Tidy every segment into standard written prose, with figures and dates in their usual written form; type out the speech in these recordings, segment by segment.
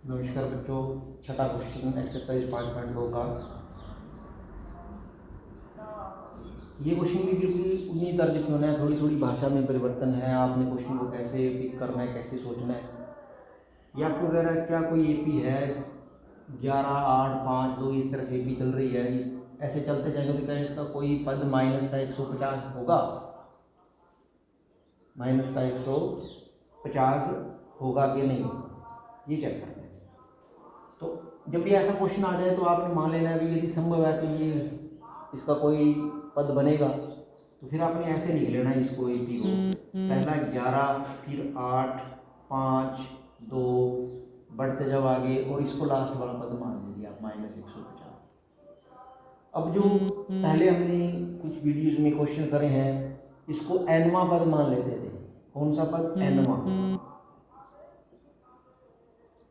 नमस्कार बच्चों, छठा क्वेश्चन एक्सरसाइज 5.2 का ये क्वेश्चन भी बिल्कुल उन्हीं तर्ज के होना है। थोड़ी थोड़ी भाषा में परिवर्तन है। आपने क्वेश्चन को कैसे पिक करना है, कैसे सोचना है। ये आपको कह रहा है क्या कोई एपी है 11, 8, 5, 2 इस तरह से एपी चल रही है। इस ऐसे चलते जाएंगे तो क्या इसका कोई पद माइनस का 150 होगा? माइनस का 150 होगा कि नहीं, ये चेक करना है। तो जब भी ऐसा क्वेश्चन आ जाए तो आपने मान लेना है कि यदि संभव है तो ये इसका कोई पद बनेगा। तो फिर आपने ऐसे लिख लेना है इसको एपी को, पहला 11, फिर 8, 5, 2 बढ़ते जब आगे और इसको लास्ट वाला पद मान लीजिए आप माइनस 150। अब जो पहले हमने कुछ वीडियोज में क्वेश्चन करे हैं इसको एनवा पद मान लेते थे। कौन सा पद? एनवा।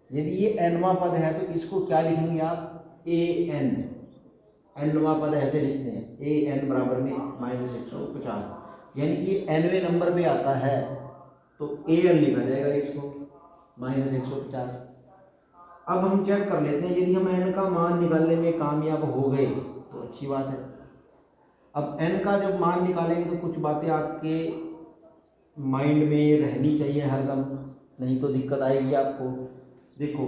यदि ये एनवा पद है तो इसको क्या लिखेंगे आप? A N. एनवा पद ऐसे लिखते हैं, ए एन बराबर में माइनस 150, यानी कि एनवे नंबर पे आता है तो ए एन लिखा जाएगा इसको माइनस 150। अब हम चेक कर लेते हैं, यदि हम एन का मान निकालने में कामयाब हो गए तो अच्छी बात है। अब एन का जब मान निकालेंगे तो कुछ बातें आपके माइंड में रहनी चाहिए हरदम, नहीं तो दिक्कत आएगी आपको। देखो,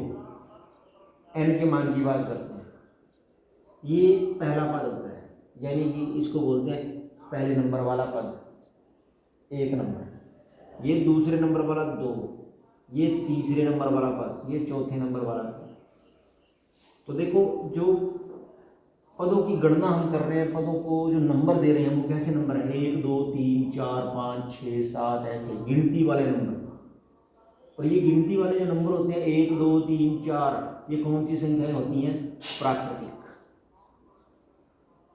एन के मान की बात करते हैं। ये पहला पद होता है, यानी कि इसको बोलते हैं पहले नंबर वाला पद, 1 नंबर। ये दूसरे नंबर वाला 2, ये तीसरे नंबर वाला पद, ये चौथे नंबर वाला पद। तो देखो, जो पदों की गणना हम कर रहे हैं, पदों को जो नंबर दे रहे हैं वो कैसे नंबर है? 1, 2, 3, 4, 5, 6, 7 ऐसे गिनती वाले नंबर। और ये गिनती वाले जो नंबर होते हैं 1, 2, 3, 4, ये कौन सी संख्याएं होती हैं?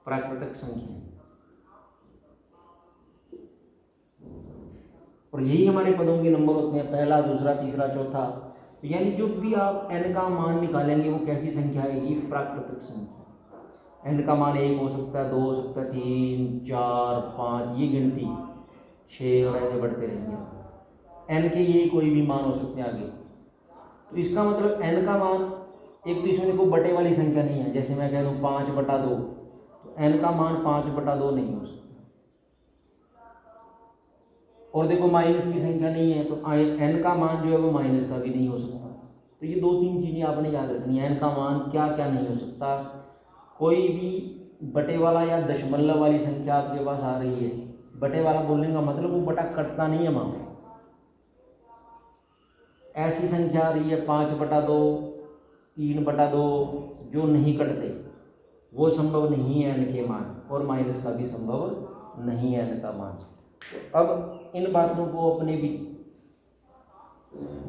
प्राकृतिक संख्या। और यही हमारे पदों के नंबर होते हैं, पहला, दूसरा, तीसरा, चौथा। यानी जो भी आप एन का मान निकालेंगे वो कैसी संख्या आएगी? प्राकृतिक संख्या। एन का मान 1 हो सकता है, 2 हो सकता है, 3, 4, 5, ये गिनती 6 और ऐसे बढ़ते रहेंगे। एन के ये कोई भी मान हो सकते हैं आगे। तो इसका मतलब एन का मान एक, तो इसमें देखो बटे वाली संख्या नहीं है। जैसे मैं कह दूँ 5/2, तो एन का मान 5/2 नहीं हो सकता। और देखो माइनस की संख्या नहीं है तो एन का मान जो है वो माइनस का भी नहीं हो सकता। तो ये 2-3 चीज़ें आपने याद रखनी है। एन का मान क्या क्या नहीं हो सकता? कोई भी बटे वाला या दशमलव वाली संख्या आपके पास आ रही है, बटे वाला बोलने का मतलब वो बटा कटता नहीं है। वहाँ ऐसी संख्या आ रही है 5/2, 3/2 जो नहीं कटते, वो संभव नहीं है एन के मान, और माइनस का भी संभव नहीं है एन का मान। तो अब इन बातों को अपने भी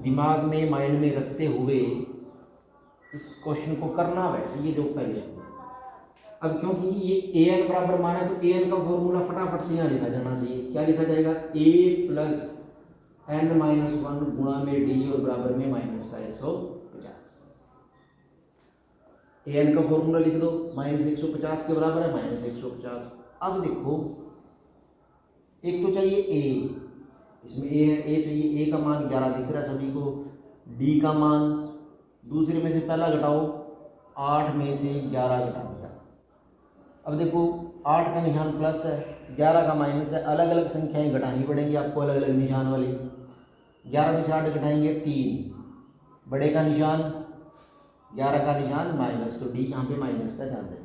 दिमाग में, माइंड में रखते हुए इस क्वेश्चन को करना वैसे ये जो पहले। अब क्योंकि ये ए एन बराबर मान है तो ए एन का फॉर्मूला फटाफट से यहाँ लिखा जाना चाहिए। क्या लिखा जाएगा? ए प्लस n-1 गुणा में डी और बराबर में माइनस का 150। ए एन का फॉर्मूला लिख दो, माइनस 150 के बराबर है माइनस 150। अब देखो, एक तो चाहिए ए, इसमें ए है, ए चाहिए। ए का मान 11 दिख रहा है सभी को। डी का मान दूसरे में से पहला घटाओ, 8 में से 11 घटा दिया। अब देखो 8 का निशान प्लस है, 11 का माइनस है। अलग अलग संख्याएं घटानी पड़ेंगी आपको, अलग अलग निशान वाली। 11 में से 8 घटाएंगे 3, बड़े का निशान 11 का निशान माइनस, तो डी यहाँ पे माइनस का ध्यान दें।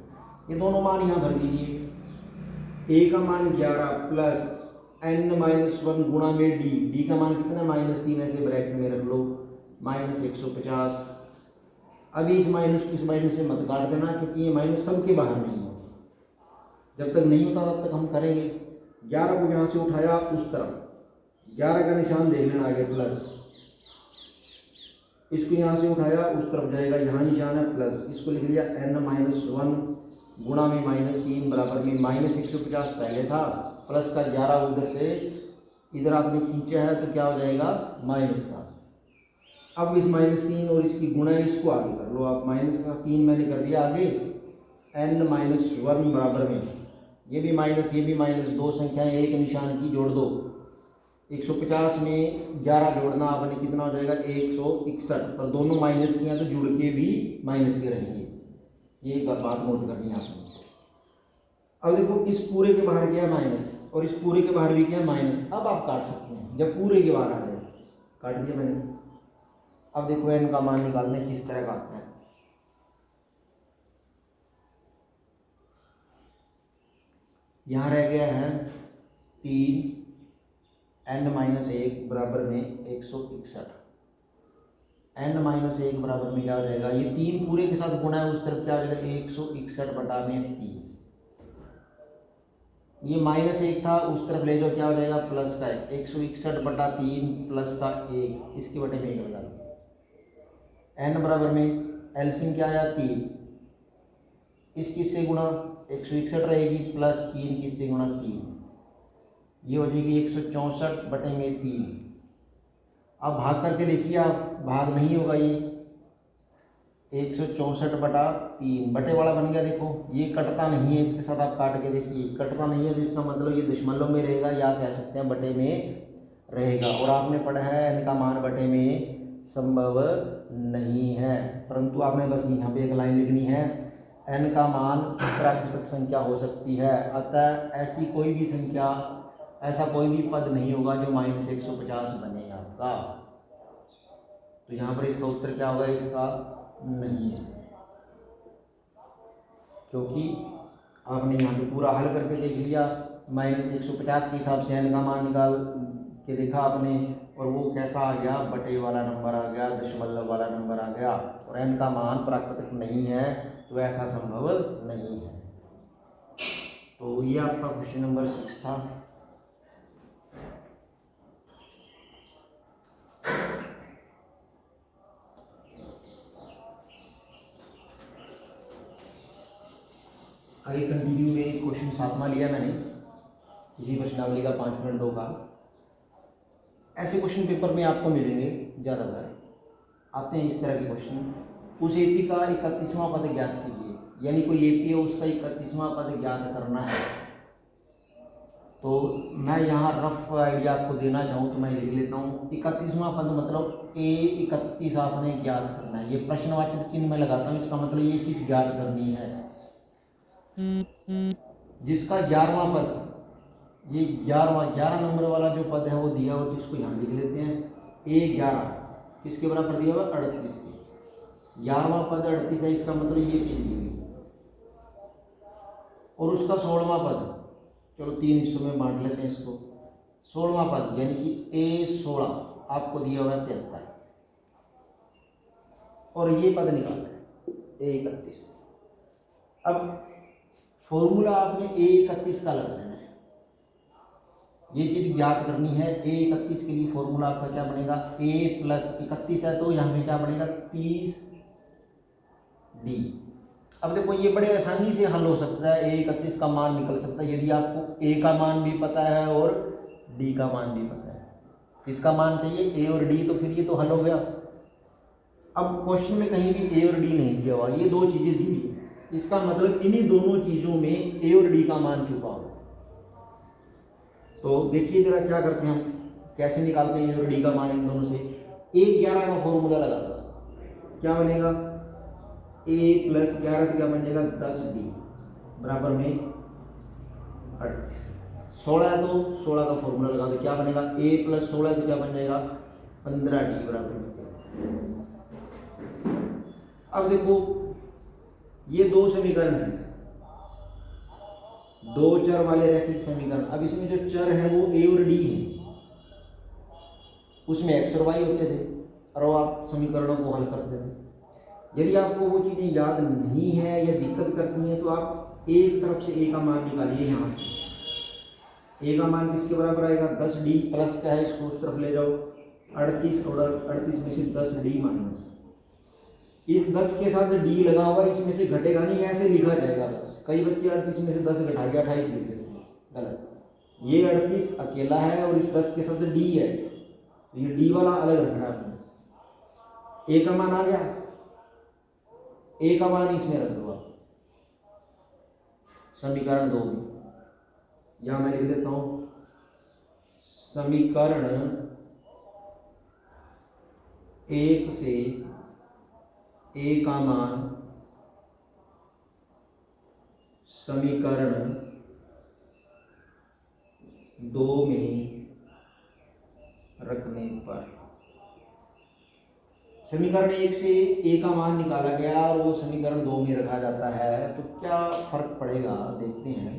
ये दोनों मान यहाँ भर दीजिए। ए का मान 11 प्लस n-1 गुणा में डी, डी का मान कितना? -3, ऐसे ब्रैकेट में रख लो, माइनस 150। अभी इस माइनस से मत काट देना, क्योंकि ये माइनस सबके बाहर नहीं होता। जब तक नहीं होता तब तक हम करेंगे। 11 को यहाँ से उठाया उस तरफ, 11 का निशान देख लेना आगे प्लस, इसको यहाँ से उठाया उस तरफ जाएगा, यहाँ निशान है प्लस, इसको लिख लिया n-1 गुणा में -3 बराबर में माइनस 150 पहले था, प्लस का 11 उधर से इधर आपने खींचा है तो क्या हो जाएगा? माइनस का। अब इस -3 और इसकी गुणा इसको आगे कर लो आप, माइनस का 3 मैंने कर दिया आगे, n-1 बराबर में ये भी माइनस ये भी माइनस, दो संख्याएं एक निशान की जोड़ दो, 150 में 11 जोड़ना आपने कितना हो जाएगा 161, पर दोनों माइनस किया तो जुड़ के भी माइनस के रहेंगे। ये बात नोट करनी है आपने। अब देखो इस पूरे के बाहर गया माइनस और इस पूरे के बाहर भी गया माइनस। अब आप काट सकते हैं जब पूरे के बाहर आ जाए। काट दिया मैंने। अब देखो n का मान निकालने किस तरह का आता है। यहाँ रह गया है 3 n-1 बराबर में 161। n-1 बराबर में क्या हो जाएगा, ये 3 पूरे के साथ गुणा है, उस तरफ क्या हो जाएगा 161 बटा में 3। ये -1 था, उस तरफ ले जाओ क्या हो जाएगा प्लस का 161 बटा 3 प्लस का 1, इसके बटे में 1 लगा लो। n बराबर में एलसीएम क्या आया 3, इस किससे गुणा 161 रहेगी प्लस 3 किससे गुणा 3, ये हो जाएगी 164 बटे में 3। अब भाग करके देखिए आप, भाग नहीं होगा, ये 164 बटा 3 बटे वाला बन गया। देखो ये कटता नहीं है, इसके साथ आप काट के देखिए कटता नहीं है, तो इसका मतलब ये दशमलव में रहेगा या कह सकते हैं बटे में रहेगा। और आपने पढ़ा है n का मान बटे में संभव नहीं है, परंतु आपने बस यहाँ पे एक लाइन लिखनी है, n का मान प्राकृतिक संख्या हो सकती है, अतः ऐसी कोई भी संख्या, ऐसा कोई भी पद नहीं होगा जो -150 बने आपका। तो यहाँ पर इसका उत्तर क्या होगा, इसका नहीं है, क्योंकि आपने यहाँ पे पूरा हल करके देख लिया, -150 के हिसाब से n का मान निकाल के देखा आपने, और वो कैसा आ गया, बटे वाला नंबर आ गया, दशमलव वाला नंबर आ गया, और n का मान प्राकृतिक नहीं है, तो ऐसा संभव नहीं है। तो ये आपका क्वेश्चन नंबर 6 था। आगे कंटिन्यू में क्वेश्चन 7वां लिया मैंने, इसी प्रश्नावली का 5.2 का। ऐसे क्वेश्चन पेपर में आपको मिलेंगे, ज़्यादातर आते हैं इस तरह के क्वेश्चन। उस एपी का 31वां पद ज्ञात कीजिए, यानी कोई एपी है उसका 31वां पद ज्ञात करना है। तो मैं यहाँ रफ आइडिया आपको देना चाहूँ तो मैं लिख लेता हूँ, 31वां पद मतलब A31 आपने ज्ञात करना है। ये प्रश्नवाचक चिन्ह में लगाता हूँ, इसका मतलब ये चीज़ ज्ञात करनी है। जिसका 11वां पद, ये 11 नंबर वाला जो पद है वो दिया हुआ, तो इसको यहाँ लिख लेते हैं। A11 किसके बराबर दिया हुआ, 38 के। 11वां पद 38 है, इसका मतलब ये चीज़ दी हुई। और उसका 16वां पद, चलो 3 हिस्सों में बांट लेते हैं इसको। 16वां पद यानी कि A16 आपको दिया हुआ है 73, और ये पद निकालना है A31। अब फॉर्मूला आपने A31 का लगा लेना है, ये चीज ज्ञात करनी है। A31 के लिए फॉर्मूला आपका क्या बनेगा, A + 31 है तो यहाँ पे क्या बनेगा 30D। अब देखो ये बड़े आसानी से हल हो सकता है, A31 का मान निकल सकता है यदि आपको A का मान भी पता है और D का मान भी पता है। किसका मान चाहिए, A और D, तो फिर ये तो हल हो गया। अब क्वेश्चन में कहीं भी A और D नहीं दिया हुआ, ये दो चीजें दी हुई, इसका मतलब इन्हीं दोनों चीजों में A और D का मान छुपा हुआ। तो देखिए जरा क्या करते हैं हम, कैसे निकालते हैं A और D का मान इन दोनों से। A11 का फॉर्मूला लगाता है, क्या बनेगा, A + 11 तो क्या बन जाएगा 10D बराबर में 38। 16 है तो 16 का फॉर्मूला लगा दो, क्या बनेगा, A + 16 तो क्या बन जाएगा 15D बराबर में। अब देखो ये दो समीकरण है, दो चर वाले रैखिक समीकरण। अब इसमें जो चर है वो A और D है, उसमें x और y होते थे और आप समीकरणों को हल करते थे। यदि आपको वो चीज़ें याद नहीं है या दिक्कत करती हैं तो आप एक तरफ से A का मान निकालिए। यहाँ से A का मान किसके बराबर आएगा, 10D प्लस का है, इसको उस तरफ ले जाओ, 38 और 38 में से 10D माइनस, इस 10 के साथ D लगा हुआ है, इसमें से घटेगा नहीं, ऐसे लिखा जाएगा बस। कई बच्चे 38 में से 10 घटा के 28 लिख देते हैं, गलत। ये 38 अकेला है और इस 10 के साथ D है, तो ये D वाला अलग रखना है आपने। A का मान आ गया, A का मान इसमें रख दो आप समीकरण 2 में। यहाँ मैं लिख देता हूँ समीकरण 1 से a का मान समीकरण 2 में रखने पर, समीकरण 1 से a का मान निकाला गया और वो समीकरण 2 में रखा जाता है, तो क्या फर्क पड़ेगा देखते हैं।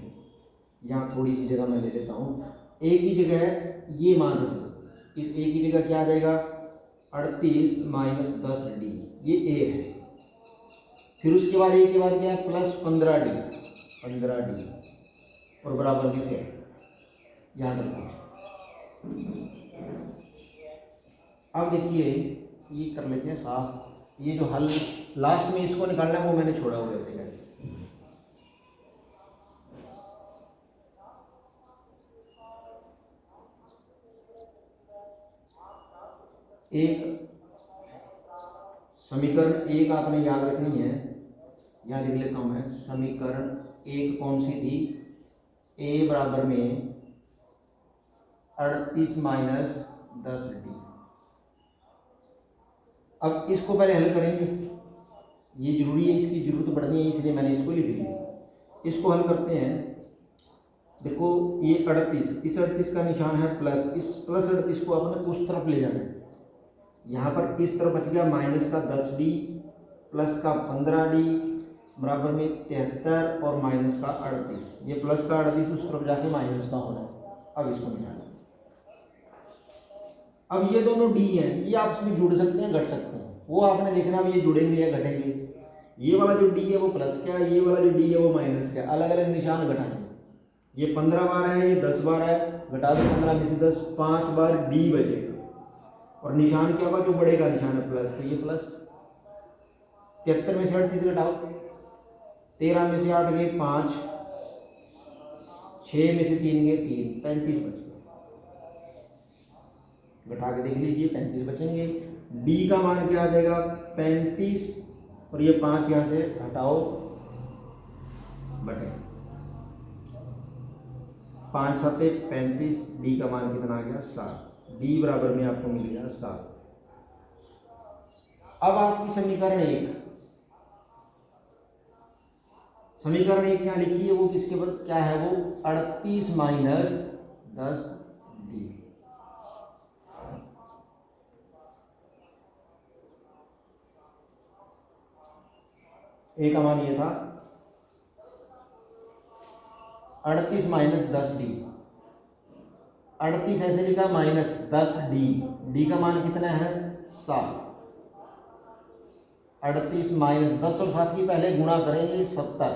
यहाँ थोड़ी सी जगह मैं ले लेता हूँ। a की जगह ये मान रख दो, इस a की जगह क्या आ जाएगा 38 माइनस 10d, ये a है। फिर उसके बाद a के बाद क्या है प्लस 15d और बराबर में क्या याद रखो। अब देखिए ये कर लेते हैं साफ। ये जो हल लास्ट में इसको निकालना है वो मैंने छोड़ा हुआ ऐसे कैसे। एक समीकरण 1 आपने याद रखनी है, यहाँ लिख लेता हूँ मैं। समीकरण 1 कौन सी थी, a बराबर में 38 माइनस 10d। अब इसको पहले हल करेंगे, ये जरूरी है, इसकी जरूरत पड़नी है इसलिए मैंने इसको लिख लिया। इसको हल करते हैं। देखो ये 38, इस 38 का निशान है प्लस, इस प्लस 38 को आपने उस तरफ ले जाना है। यहाँ पर इस तरफ बच गया माइनस का 10d प्लस का 15d बराबर में 73 और माइनस का 38। ये प्लस का 38 उस तरफ जाके माइनस का होना है। अब इसको मिलाना। अब ये दोनों d हैं, ये आपस में जुड़ सकते हैं, घट सकते हैं, वो आपने देखना अब ये जुड़ेंगे या घटेंगे। ये वाला जो d है वो प्लस क्या है, ये वाला जो d है वो माइनस क्या है। अलग अलग निशान घटाएंगे। ये 15 बार है, ये 10 बार है, घटा दो 15 में से 10, 5 बार d बचेगा और निशान क्या होगा जो बढ़ेगा, निशान है प्लस, तो ये प्लस। 73 में से 38 घटाओ, 13 में से 8 गए 5, 6 में से 3 गए 3, 35 बच गए। घटा के देख लीजिए 35 बचेंगे। d का मान क्या आ जाएगा 35 और ये 5 यहाँ से हटाओ बटे 5 7 35, d का मान कितना आ गया 7। d बराबर में आपको मिल गया 7। अब आपकी समीकरण 1, समीकरण 1 यहाँ लिखिए, वो किसके पर क्या है, वो 38 माइनस 10d। ए का मान ये था 38 माइनस 10d। 38 ऐसे लिखा माइनस 10d, d का मान कितना है 7। 38 माइनस 10 और 7 की पहले गुणा करेंगे 70।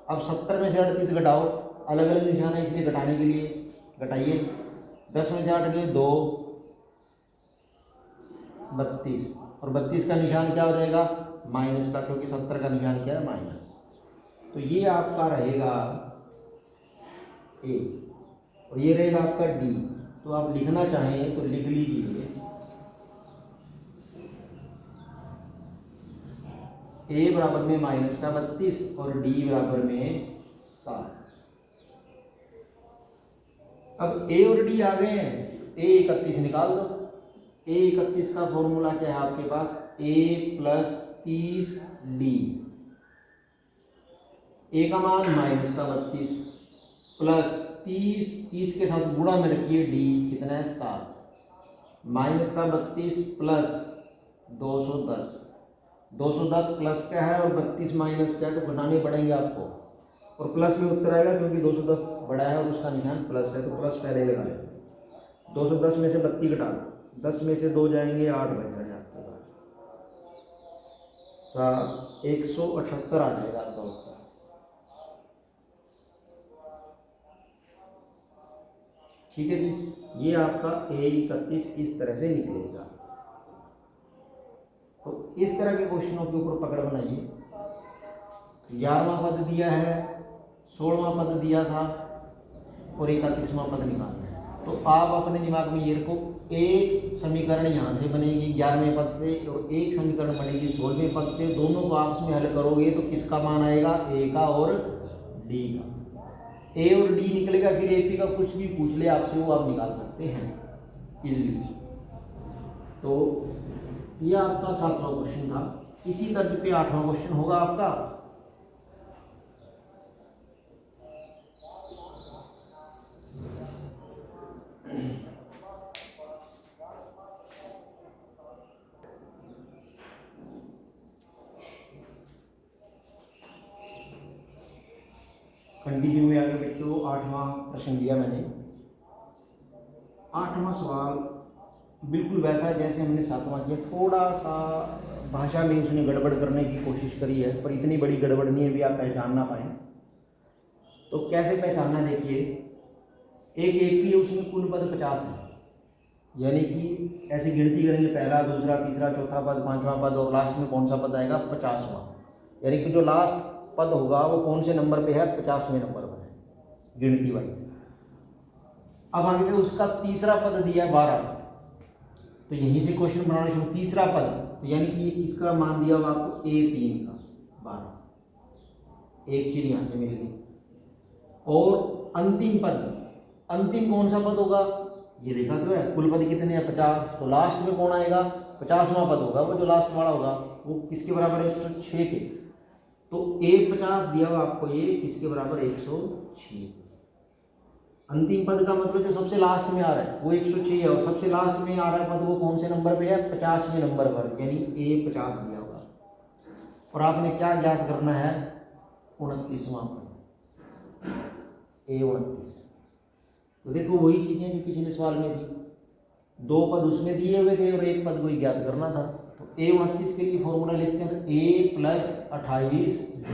अब 70 में से 38 घटाओ, अलग अलग निशान है इसलिए घटाने के लिए घटाइए। 10 में से 8 गए 2, 32 और 32 का निशान क्या हो जाएगा माइनस का, क्योंकि 70 का निशान क्या है माइनस। तो ये आपका रहेगा a और ये रहेगा आपका d। तो आप लिखना चाहें तो लिख लीजिए a बराबर में माइनस का 32 और d बराबर में 7। अब a और d आ गए हैं, a 31 निकाल दो। a 31 का फॉर्मूला क्या है आपके पास, a प्लस 30d। a का मान माइनस का 32 प्लस 30 के साथ गुणा में रखिए d कितना है 7, माइनस का 32 प्लस 210। 210 प्लस क्या है और 32 माइनस क्या है, तो घटाने पड़ेंगे आपको और प्लस में उत्तर आएगा क्योंकि 210 बड़ा है और उसका निशान प्लस है, तो प्लस पहले लगा लेते। 210 में से 32 घटा दो, 10 में से 2 जाएंगे 8 बच जाएगा आपके पास 178 आ जाएगा आपका उत्तर। ठीक है जी, ये आपका A31 इस तरह से निकलेगा। तो इस तरह के क्वेश्चनों के ऊपर पकड़ बनाइए। 11वां पद दिया है, 16वां पद दिया था और 31वां पद निकालना है। तो आप अपने दिमाग में ये रखो, एक समीकरण यहाँ से बनेगी 11वें पद से और एक समीकरण बनेगी 16वें पद से। दोनों को आपस में हल करोगे तो किसका मान आएगा, a का और d का। ए और डी निकलेगा, फिर एपी का कुछ भी पूछ ले आपसे वो आप निकाल सकते हैं इजीली। तो ये आपका 7वां क्वेश्चन था। इसी तर्ज पे 8वां क्वेश्चन होगा आपका। कंटिन्यू में आगे बच्चों 8वां प्रश्न दिया मैंने। 8वां सवाल बिल्कुल वैसा है जैसे हमने 7वां किया, थोड़ा सा भाषा में उसने गड़बड़ करने की कोशिश करी है, पर इतनी बड़ी गड़बड़ नहीं है भी आप पहचान ना पाए। तो कैसे पहचानना, देखिए एक एपी है, उसमें कुल पद 50 है, यानी कि ऐसे गिनती करेंगे पहला, दूसरा, तीसरा, चौथा पद, 5वां पद और लास्ट में कौन सा पद आएगा 50वां। यानी कि जो लास्ट पद होगा वो कौन से नंबर पे है 50वें नंबर पर है गिनती वाली। अब आगे उसका तीसरा पद दिया 12, तो यहीं से क्वेश्चन बनाना शुरू। तीसरा पद तो यानी कि इसका मान दिया होगा आपको A3 का 12, एक चीज यहाँ से मिल गई। और अंतिम पद, अंतिम कौन सा पद होगा ये देखा तो है, कुल पद कितने हैं 50, तो लास्ट में कौन आएगा 50वां पद होगा, वो जो लास्ट वाला होगा वो किसके बराबर है 106 के। तो A50 दिया हुआ आपको, ये किसके बराबर 106। अंतिम पद का मतलब जो सबसे लास्ट में आ रहा है वो 106 है, और सबसे लास्ट में आ रहा है पद वो कौन से नंबर पे है 50वें नंबर पर, यानी A50 दिया होगा। और आपने क्या ज्ञात करना है 29वां पद, A29। तो देखो वही चीजें जो पिछले सवाल में थी, 2 पद उसमें दिए हुए थे और एक पद को ही ज्ञात करना था। तो A29 के लिए फॉर्मूला लिखते हैं तो A + 28 D।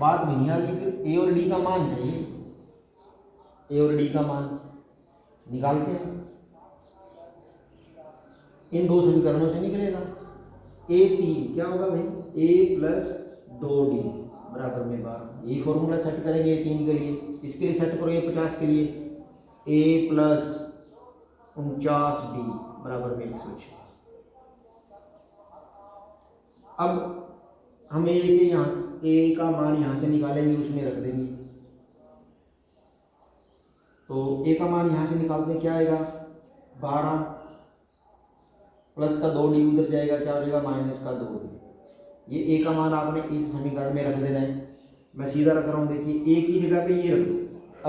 बात नहीं आ गई, फिर A और D का मान चाहिए, A और D का मान निकालते हैं। इन दो समीकरणों से निकलेगा A3 क्या होगा भाई, A + 2D बराबर में 12। यही फॉर्मूला सेट करेंगे A3 के लिए, इसके लिए सेट करो A50 के लिए A + 49D बराबर में 106। अब हम ए से यहाँ ए का मान यहाँ से निकालेंगे, उसमें रख देंगे। तो ए का मान यहाँ से निकालते हैं, क्या आएगा 12 प्लस का 2D उधर जाएगा, क्या हो जाएगा माइनस का 2D। ये ए का मान आपने इस समीकरण में रख देना है। मैं सीधा रख रहा हूँ, देखिए ए की जगह पे ये रख दो।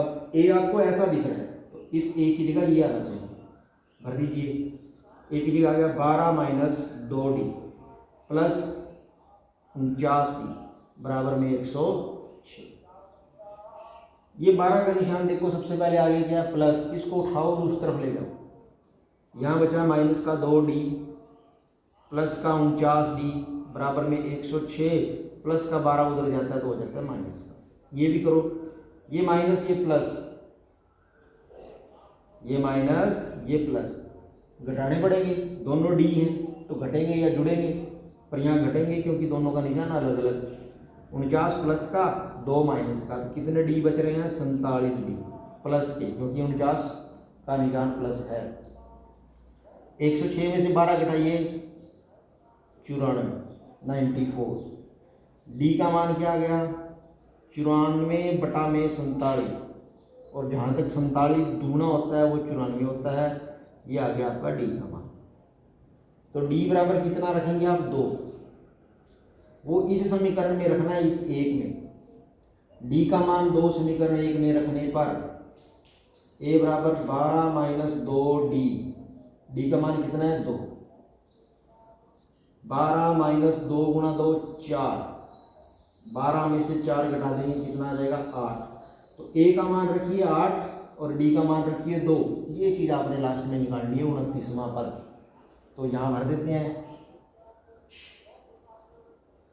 अब ए आपको ऐसा दिख रहा है तो इस ए की जगह ये आना चाहिए, भर दीजिए। ए की जगह आ गया 12 - 2D प्लस 49D बराबर में 106। ये 12 का निशान देखो सबसे पहले आगे क्या प्लस, इसको उठाओ और उस तरफ ले जाओ। यहाँ बचा माइनस का 2D प्लस का 49D बराबर में 106, प्लस का 12 उधर जाता है तो हो जाता है माइनस का। ये भी करो, ये माइनस ये प्लस, ये माइनस ये प्लस घटाने पड़ेंगे, दोनों D हैं तो घटेंगे या जुड़ेंगे, पर यहाँ घटेंगे क्योंकि दोनों का निशान अलग अलग। 49 प्लस का 2 माइनस का, तो कितने D बच रहे हैं 47D प्लस के, क्योंकि 49 का निशान प्लस है। 106 में से 12 घटाइए 94, 94। D का मान क्या आ गया 94/47, और जहाँ तक 47 दूना होता है वो 94 होता है। ये आ गया आपका D का मान। तो D बराबर कितना रखेंगे आप 2, वो इस समीकरण में रखना है, इस एक में। D का मान 2 समीकरण 1 में रखने पर A बराबर 12 - 2D, D का मान कितना है 2, 12 - 2 × 2 4, 12 में से 4 घटा देंगे कितना आ जाएगा 8। तो A का मान रखिए 8 और D का मान रखिए 2। ये चीज़ आपने लास्ट में निकालनी है 29वां पद। तो यहाँ भर देते हैं,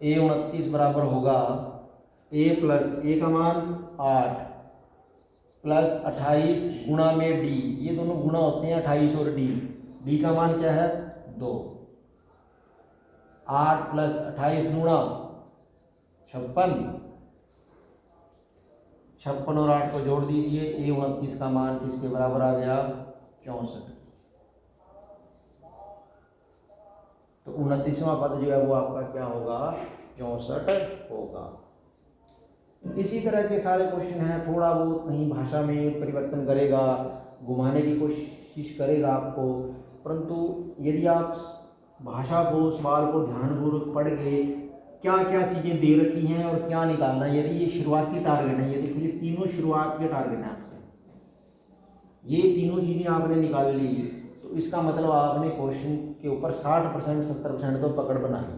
A29 बराबर होगा A प्लस A का मान 8 प्लस 28 गुणा में D, ये दोनों गुणा होते हैं 28 और D का मान क्या है 2, 8 प्लस 28 गुणा 56, 56 और 8 को जोड़ दीजिए, A29 का मान किसके बराबर आ गया 64। तो 29वां पद जो है वो आपका क्या होगा 64 होगा। इसी तरह के सारे क्वेश्चन हैं, थोड़ा बहुत कहीं भाषा में परिवर्तन करेगा, घुमाने की कोशिश करेगा आपको, परंतु यदि आप भाषा को, सवाल को ध्यानपूर्वक पढ़ के क्या क्या चीज़ें दे रखी हैं और क्या निकालना है, यदि ये शुरुआती टारगेट है, ये देखो ये तीनों शुरुआत के टारगेट हैं आपके, ये तीनों चीज़ें आपने निकाल ली, तो इसका मतलब आपने क्वेश्चन के ऊपर 60% 70% तो पकड़ बना ली।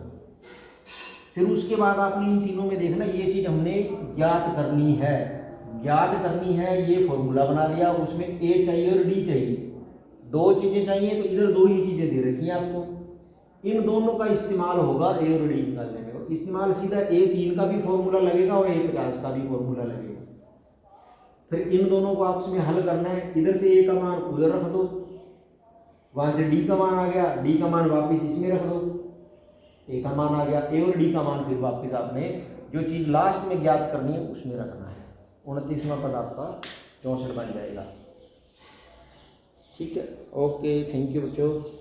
फिर उसके बाद आपने इन तीनों में देखना, ये चीज़ हमने ज्ञात करनी है, ये फॉर्मूला बना दिया, उसमें ए चाहिए और डी चाहिए, दो चीज़ें चाहिए, तो इधर दो ही चीज़ें दे रखी हैं आपको, इन दोनों का इस्तेमाल होगा ए और डी निकालने में। इस्तेमाल सीधा A3 का भी फॉर्मूला लगेगा और A50 का भी फॉर्मूला लगेगा। फिर इन दोनों को आपस में हल करना है, इधर से ए का मान उधर रख दो, वहाँ से डी का मान आ गया, डी का मान वापस इसमें रख दो, ए का मान आ गया, ए और डी का मान फिर वापस आपने जो चीज़ लास्ट में ज्ञात करनी है उसमें रखना है। 29वां पद आपका 64 बन जाएगा। ठीक है, ओके, थैंक यू बच्चों।